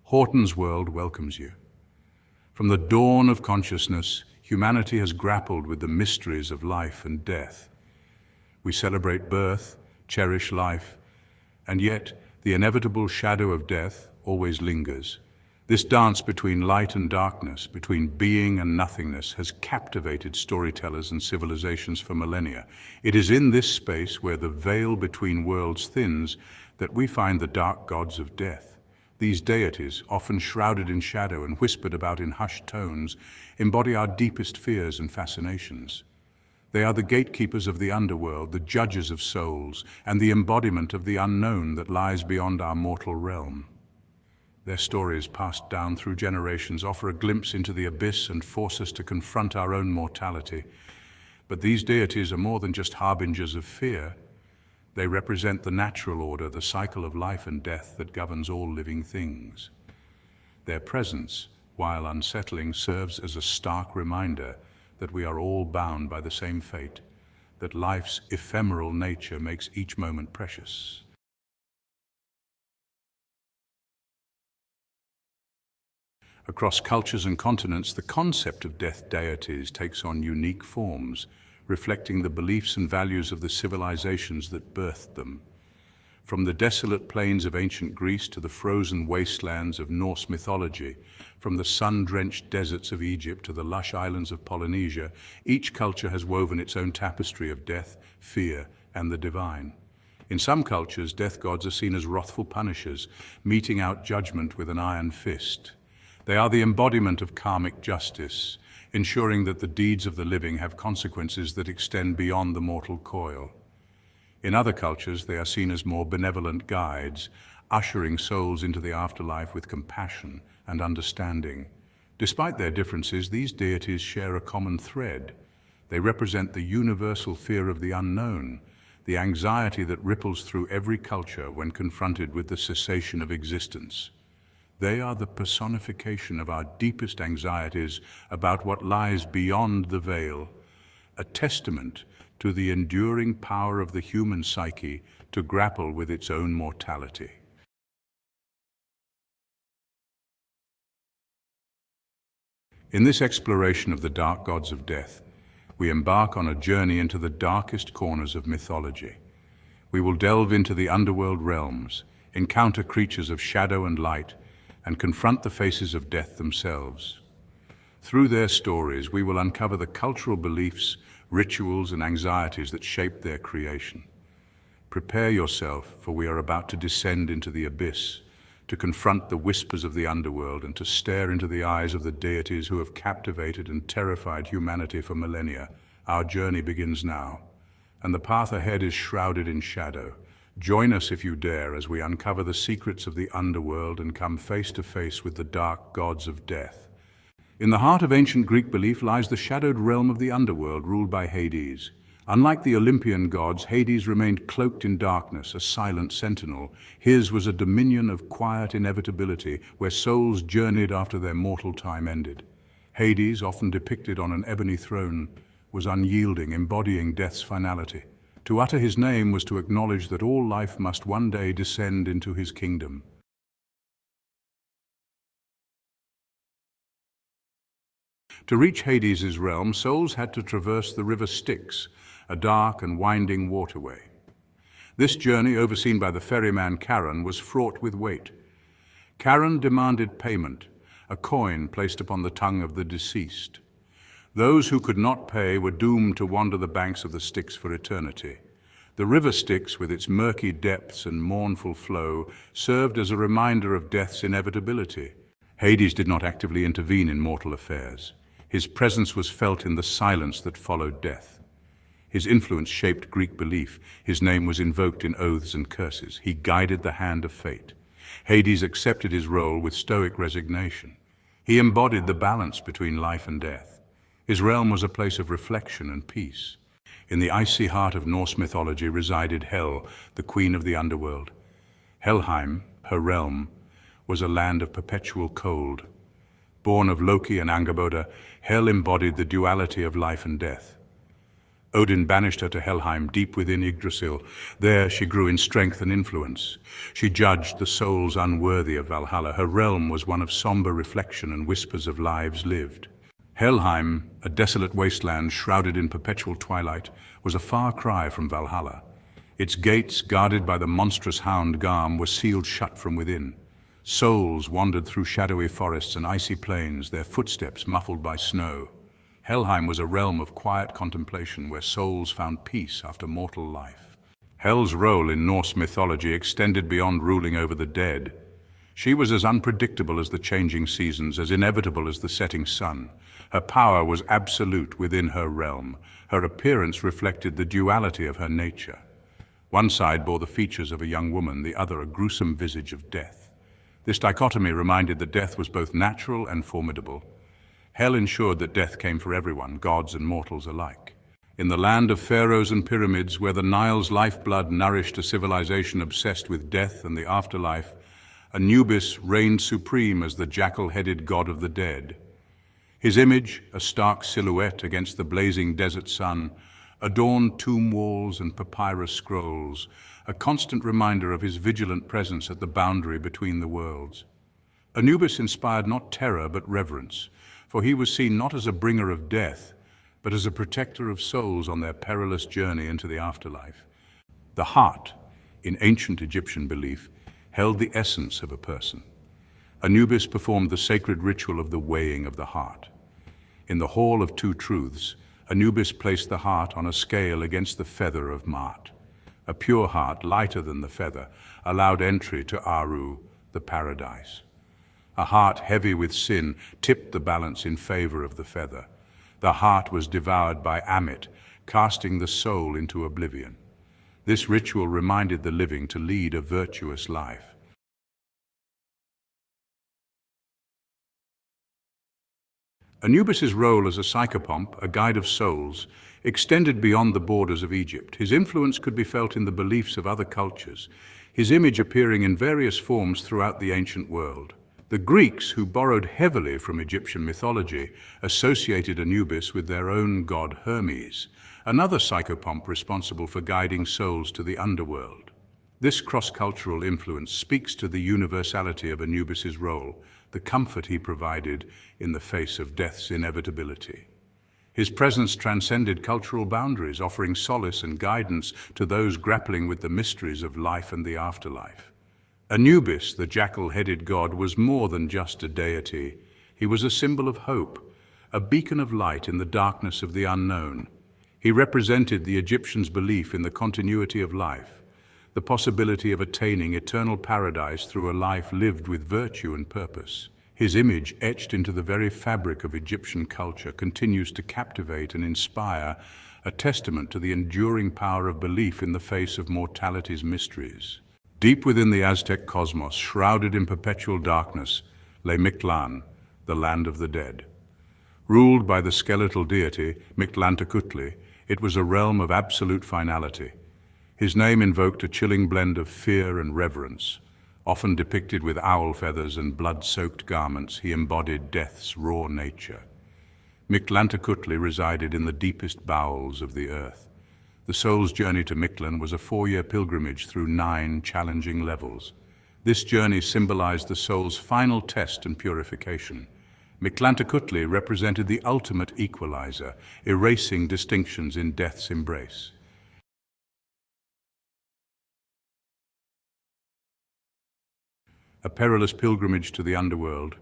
Horton's world welcomes you. From the dawn of consciousness, humanity has grappled with the mysteries of life and death. We celebrate birth, cherish life, and yet the inevitable shadow of death always lingers. This dance between light and darkness, between being and nothingness, has captivated storytellers and civilizations for millennia. It is in this space where the veil between worlds thins that we find the dark gods of death. These deities, often shrouded in shadow and whispered about in hushed tones, embody our deepest fears and fascinations. They are the gatekeepers of the underworld, the judges of souls, and the embodiment of the unknown that lies beyond our mortal realm. Their stories, passed down through generations, offer a glimpse into the abyss and force us to confront our own mortality. But these deities are more than just harbingers of fear. They represent the natural order, the cycle of life and death that governs all living things. Their presence, while unsettling, serves as a stark reminder that we are all bound by the same fate, that life's ephemeral nature makes each moment precious. Across cultures and continents, the concept of death deities takes on unique forms, reflecting the beliefs and values of the civilizations that birthed them. From the desolate plains of ancient Greece to the frozen wastelands of Norse mythology, from the sun-drenched deserts of Egypt to the lush islands of Polynesia, each culture has woven its own tapestry of death, fear, and the divine. In some cultures, death gods are seen as wrathful punishers, meting out judgment with an iron fist. They are the embodiment of karmic justice, ensuring that the deeds of the living have consequences that extend beyond the mortal coil. In other cultures, they are seen as more benevolent guides, ushering souls into the afterlife with compassion and understanding. Despite their differences, these deities share a common thread. They represent the universal fear of the unknown, the anxiety that ripples through every culture when confronted with the cessation of existence. They are the personification of our deepest anxieties about what lies beyond the veil, a testament to the enduring power of the human psyche to grapple with its own mortality. In this exploration of the dark gods of death, we embark on a journey into the darkest corners of mythology. We will delve into the underworld realms, encounter creatures of shadow and light, and confront the faces of death themselves. Through their stories, we will uncover the cultural beliefs, rituals, and anxieties that shaped their creation. Prepare yourself, for we are about to descend into the abyss, to confront the whispers of the underworld and to stare into the eyes of the deities who have captivated and terrified humanity for millennia. Our journey begins now, and the path ahead is shrouded in shadow. Join us if you dare as we uncover the secrets of the underworld and come face to face with the dark gods of death. In the heart of ancient Greek belief lies the shadowed realm of the underworld ruled by Hades. Unlike the Olympian gods, Hades remained cloaked in darkness, a silent sentinel. His was a dominion of quiet inevitability where souls journeyed after their mortal time ended. Hades, often depicted on an ebony throne, was unyielding, embodying death's finality. To utter his name was to acknowledge that all life must one day descend into his kingdom. To reach Hades' realm, souls had to traverse the river Styx, a dark and winding waterway. This journey, overseen by the ferryman Charon, was fraught with weight. Charon demanded payment, a coin placed upon the tongue of the deceased. Those who could not pay were doomed to wander the banks of the Styx for eternity. The river Styx, with its murky depths and mournful flow, served as a reminder of death's inevitability. Hades did not actively intervene in mortal affairs. His presence was felt in the silence that followed death. His influence shaped Greek belief. His name was invoked in oaths and curses. He guided the hand of fate. Hades accepted his role with stoic resignation. He embodied the balance between life and death. His realm was a place of reflection and peace. In the icy heart of Norse mythology resided Hel, the queen of the underworld. Helheim, her realm, was a land of perpetual cold. Born of Loki and Angerboda, Hel embodied the duality of life and death. Odin banished her to Helheim, deep within Yggdrasil. There she grew in strength and influence. She judged the souls unworthy of Valhalla. Her realm was one of somber reflection and whispers of lives lived. Helheim, a desolate wasteland shrouded in perpetual twilight, was a far cry from Valhalla. Its gates, guarded by the monstrous hound Garm, were sealed shut from within. Souls wandered through shadowy forests and icy plains, their footsteps muffled by snow. Helheim was a realm of quiet contemplation where souls found peace after mortal life. Hel's role in Norse mythology extended beyond ruling over the dead. She was as unpredictable as the changing seasons, as inevitable as the setting sun. Her power was absolute within her realm. Her appearance reflected the duality of her nature. One side bore the features of a young woman, the other a gruesome visage of death. This dichotomy reminded that death was both natural and formidable. Hel ensured that death came for everyone, gods and mortals alike. In the land of pharaohs and pyramids, where the Nile's lifeblood nourished a civilization obsessed with death and the afterlife, Anubis reigned supreme as the jackal-headed god of the dead. His image, a stark silhouette against the blazing desert sun, adorned tomb walls and papyrus scrolls, a constant reminder of his vigilant presence at the boundary between the worlds. Anubis inspired not terror but reverence, for he was seen not as a bringer of death, but as a protector of souls on their perilous journey into the afterlife. The heart, in ancient Egyptian belief, held the essence of a person. Anubis performed the sacred ritual of the weighing of the heart. In the Hall of Two Truths, Anubis placed the heart on a scale against the feather of Ma'at. A pure heart, lighter than the feather, allowed entry to Aru, the paradise. A heart heavy with sin tipped the balance in favor of the feather. The heart was devoured by Amit, casting the soul into oblivion. This ritual reminded the living to lead a virtuous life. Anubis's role as a psychopomp, a guide of souls, extended beyond the borders of Egypt. His influence could be felt in the beliefs of other cultures, his image appearing in various forms throughout the ancient world. The Greeks, who borrowed heavily from Egyptian mythology, associated Anubis with their own god Hermes, another psychopomp responsible for guiding souls to the underworld. This cross-cultural influence speaks to the universality of Anubis's role, the comfort he provided in the face of death's inevitability. His presence transcended cultural boundaries, offering solace and guidance to those grappling with the mysteries of life and the afterlife. Anubis, the jackal-headed god, was more than just a deity. He was a symbol of hope, a beacon of light in the darkness of the unknown. He represented the Egyptians' belief in the continuity of life, the possibility of attaining eternal paradise through a life lived with virtue and purpose. His image, etched into the very fabric of Egyptian culture, continues to captivate and inspire, a testament to the enduring power of belief in the face of mortality's mysteries. Deep within the Aztec cosmos, shrouded in perpetual darkness, lay Mictlan, the land of the dead. Ruled by the skeletal deity Mictlantecutli, it was a realm of absolute finality. His name invoked a chilling blend of fear and reverence. Often depicted with owl feathers and blood-soaked garments, he embodied death's raw nature. Mictlantecutli resided in the deepest bowels of the earth. The soul's journey to Mictlan was a 4-year pilgrimage through 9 challenging levels. This journey symbolized the soul's final test and purification. Mictlantecutli represented the ultimate equalizer, erasing distinctions in death's embrace. A perilous pilgrimage to the underworld.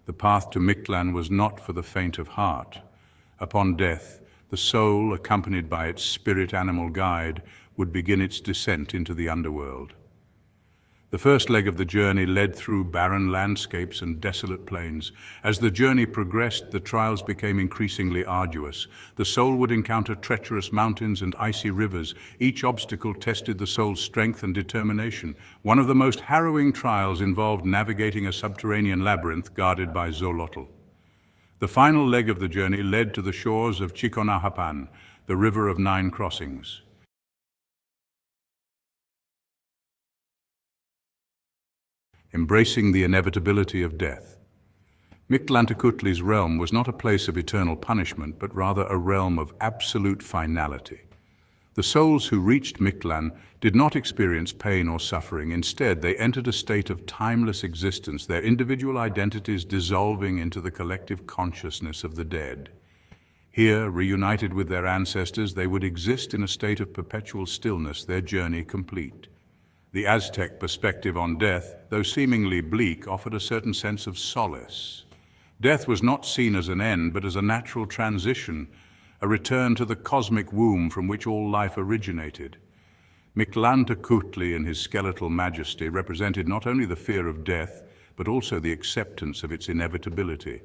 The path to Mictlan was not for the faint of heart. Upon death, the soul, accompanied by its spirit animal guide, would begin its descent into the underworld. The first leg of the journey led through barren landscapes and desolate plains. As the journey progressed, the trials became increasingly arduous. The soul would encounter treacherous mountains and icy rivers. Each obstacle tested the soul's strength and determination. One of the most harrowing trials involved navigating a subterranean labyrinth guarded by Xolotl. The final leg of the journey led to the shores of Chiconahapan, the River of 9 Crossings. Embracing the inevitability of death. Mictlantecutli's realm was not a place of eternal punishment, but rather a realm of absolute finality. The souls who reached Mictlan did not experience pain or suffering. Instead, they entered a state of timeless existence, their individual identities dissolving into the collective consciousness of the dead. Here, reunited with their ancestors, they would exist in a state of perpetual stillness, their journey complete. The Aztec perspective on death, though seemingly bleak, offered a certain sense of solace. Death was not seen as an end, but as a natural transition, a return to the cosmic womb from which all life originated. Mictlantecutli in his skeletal majesty represented not only the fear of death, but also the acceptance of its inevitability.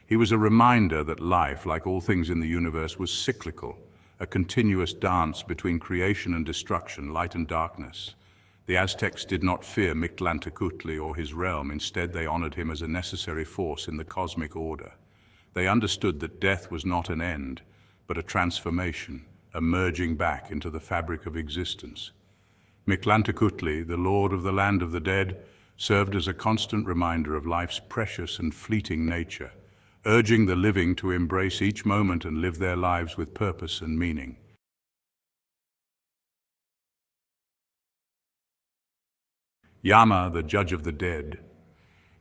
He was a reminder that life, like all things in the universe, was cyclical, a continuous dance between creation and destruction, light and darkness. The Aztecs did not fear Mictlantecutli or his realm. Instead, they honored him as a necessary force in the cosmic order. They understood that death was not an end, but a transformation, a merging back into the fabric of existence. Mictlantecutli, the lord of the land of the dead, served as a constant reminder of life's precious and fleeting nature, urging the living to embrace each moment and live their lives with purpose and meaning. Yama, the judge of the dead.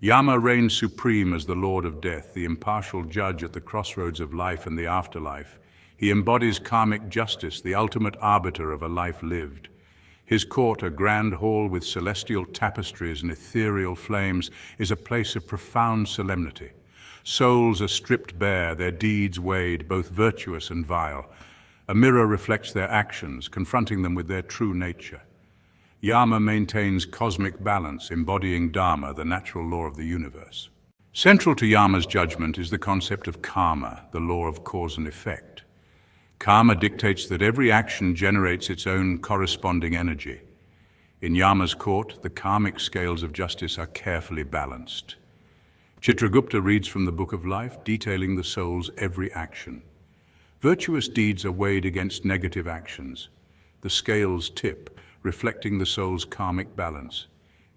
Yama reigned supreme as the lord of death, the impartial judge at the crossroads of life and the afterlife. He embodies karmic justice, the ultimate arbiter of a life lived. His court, a grand hall with celestial tapestries and ethereal flames, is a place of profound solemnity. Souls are stripped bare, their deeds weighed, both virtuous and vile. A mirror reflects their actions, confronting them with their true nature. Yama maintains cosmic balance, embodying Dharma, the natural law of the universe. Central to Yama's judgment is the concept of karma, the law of cause and effect. Karma dictates that every action generates its own corresponding energy. In Yama's court, the karmic scales of justice are carefully balanced. Chitragupta reads from the Book of Life, detailing the soul's every action. Virtuous deeds are weighed against negative actions. The scales tip, reflecting the soul's karmic balance.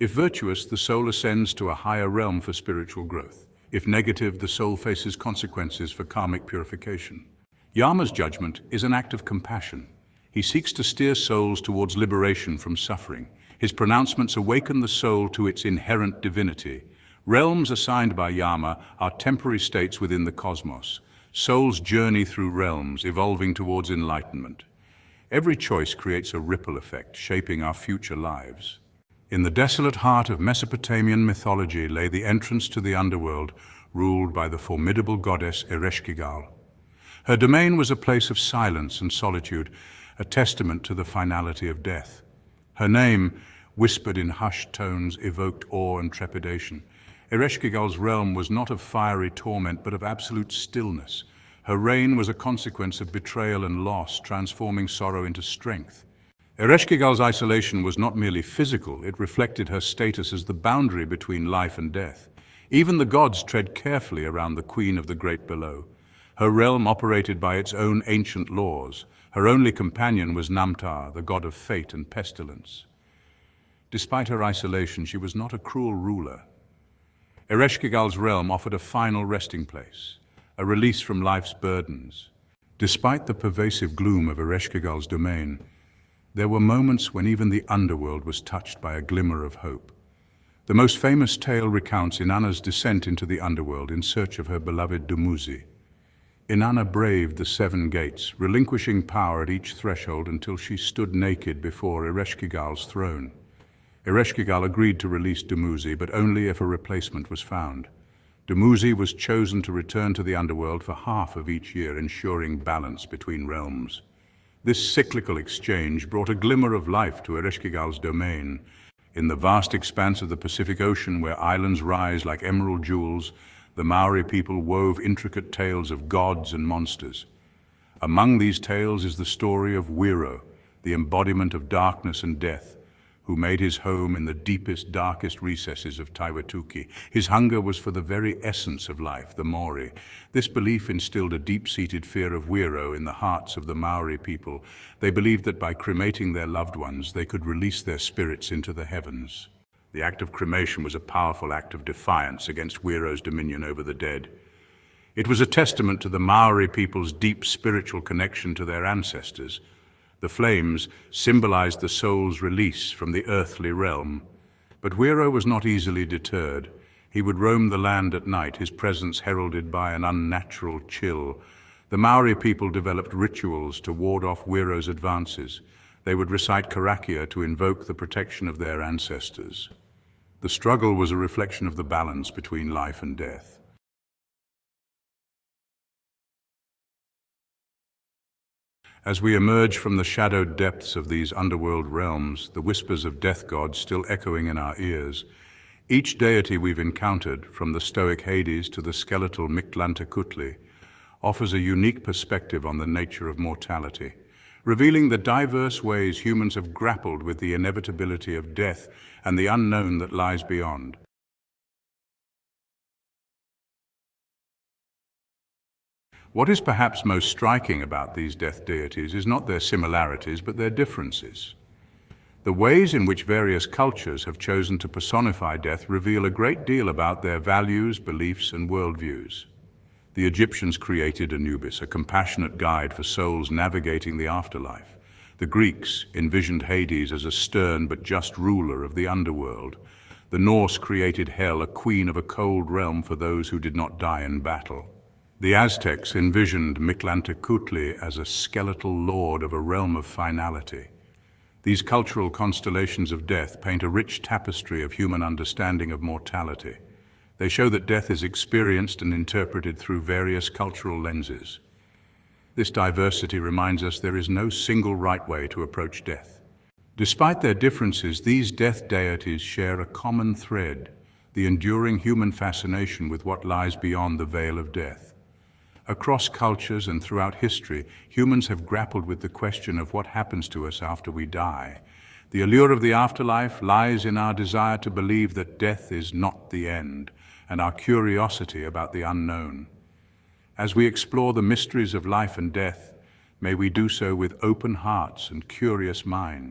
If virtuous, the soul ascends to a higher realm for spiritual growth. If negative, the soul faces consequences for karmic purification. Yama's judgment is an act of compassion. He seeks to steer souls towards liberation from suffering. His pronouncements awaken the soul to its inherent divinity. Realms assigned by Yama are temporary states within the cosmos. Souls journey through realms, evolving towards enlightenment. Every choice creates a ripple effect, shaping our future lives. In the desolate heart of Mesopotamian mythology lay the entrance to the underworld, ruled by the formidable goddess Ereshkigal. Her domain was a place of silence and solitude, a testament to the finality of death. Her name, whispered in hushed tones, evoked awe and trepidation. Ereshkigal's realm was not of fiery torment, but of absolute stillness. Her reign was a consequence of betrayal and loss, transforming sorrow into strength. Ereshkigal's isolation was not merely physical, it reflected her status as the boundary between life and death. Even the gods tread carefully around the queen of the great below. Her realm operated by its own ancient laws. Her only companion was Namtar, the god of fate and pestilence. Despite her isolation, she was not a cruel ruler. Ereshkigal's realm offered a final resting place, a release from life's burdens. Despite the pervasive gloom of Ereshkigal's domain, there were moments when even the underworld was touched by a glimmer of hope. The most famous tale recounts Inanna's descent into the underworld in search of her beloved Dumuzi. Inanna braved the 7 gates, relinquishing power at each threshold until she stood naked before Ereshkigal's throne. Ereshkigal agreed to release Dumuzi, but only if a replacement was found. Dumuzi was chosen to return to the underworld for half of each year, ensuring balance between realms. This cyclical exchange brought a glimmer of life to Ereshkigal's domain. In the vast expanse of the Pacific Ocean, where islands rise like emerald jewels, the Maori people wove intricate tales of gods and monsters. Among these tales is the story of Wiro, the embodiment of darkness and death, who made his home in the deepest, darkest recesses of Taiwatuki. His hunger was for the very essence of life, the Maori. This belief instilled a deep-seated fear of Wiro in the hearts of the Maori people. They believed that by cremating their loved ones, they could release their spirits into the heavens. The act of cremation was a powerful act of defiance against Wero's dominion over the dead. It was a testament to the Maori people's deep spiritual connection to their ancestors. The flames symbolized the soul's release from the earthly realm. But Wero was not easily deterred. He would roam the land at night, his presence heralded by an unnatural chill. The Maori people developed rituals to ward off Wero's advances. They would recite karakia to invoke the protection of their ancestors. The struggle was a reflection of the balance between life and death. As we emerge from the shadowed depths of these underworld realms, the whispers of death gods still echoing in our ears, each deity we've encountered, from the stoic Hades to the skeletal Mictlantecutli, offers a unique perspective on the nature of mortality, revealing the diverse ways humans have grappled with the inevitability of death and the unknown that lies beyond. What is perhaps most striking about these death deities is not their similarities, but their differences. The ways in which various cultures have chosen to personify death reveal a great deal about their values, beliefs, and worldviews. The Egyptians created Anubis, a compassionate guide for souls navigating the afterlife. The Greeks envisioned Hades as a stern but just ruler of the underworld. The Norse created Hel, a queen of a cold realm for those who did not die in battle. The Aztecs envisioned Mictlantecutli as a skeletal lord of a realm of finality. These cultural constellations of death paint a rich tapestry of human understanding of mortality. They show that death is experienced and interpreted through various cultural lenses. This diversity reminds us there is no single right way to approach death. Despite their differences, these death deities share a common thread, the enduring human fascination with what lies beyond the veil of death. Across cultures and throughout history, humans have grappled with the question of what happens to us after we die. The allure of the afterlife lies in our desire to believe that death is not the end, and our curiosity about the unknown. As we explore the mysteries of life and death, may we do so with open hearts and curious minds.